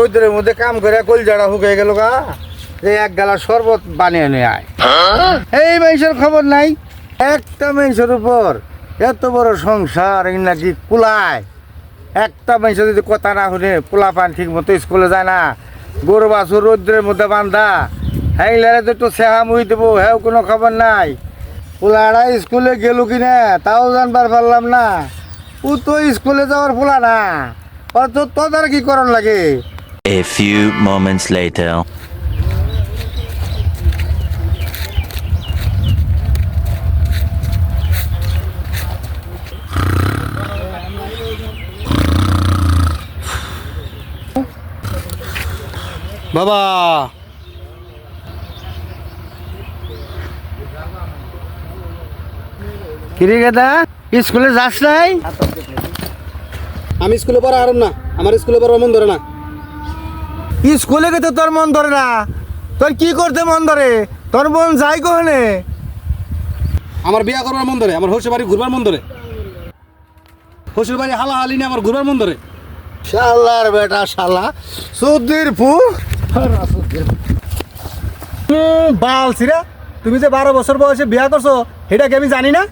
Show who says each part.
Speaker 1: রোদের মধ্যে কাম করে কলজাড়া হুকে গেল গা, যে এক গালা শরবত বানিয়ে নিয়ে আয়। এই মানুষের খবর নাই, একটা মানুষের উপর এত বড় সংসার নাকি কুলায়। একটা মানুষ যদি কথা না শুনে, পোলা পান ঠিক মতো স্কুলে যায় না, গরু বাছুর রৌদ্রের মধ্যে বান্ধা, হ্যাংলারে তো একটু সেহা মুই দেবো, হ্যাঁ কোনো খবর নাই। পোলাটা স্কুলে গেল কিনা তাও জানবার পারলাম না। ও তো স্কুলে যাওয়ার পোলা না, ওর তো তোদের কি করণ লাগে।
Speaker 2: A few moments later.
Speaker 3: বাবা
Speaker 1: কিরে গেদা, স্কুলে যাস নাই?
Speaker 3: আমি স্কুলে পড়া আরাম না, আমার স্কুলে পড়া মন ধরে না।
Speaker 1: স্কুলে গেতে তোর মন ধরে না? তোর কি করতে মন ধরে? তোর মন যাই কোহনে?
Speaker 3: আমার বিয়া করবার মন ধরে, আমার শ্বশুর বাড়ি ঘুরবার মন ধরে, শ্বশুর বাড়ি হালাহালি নিয়ে আমার ঘুরবার মন ধরে।
Speaker 1: শালার বেটা শালা, সুধীর ফু বাল ছিরা। তুমি যে 12 বছর বয়সে বিয়া করছো এটা কি আমি জানি না?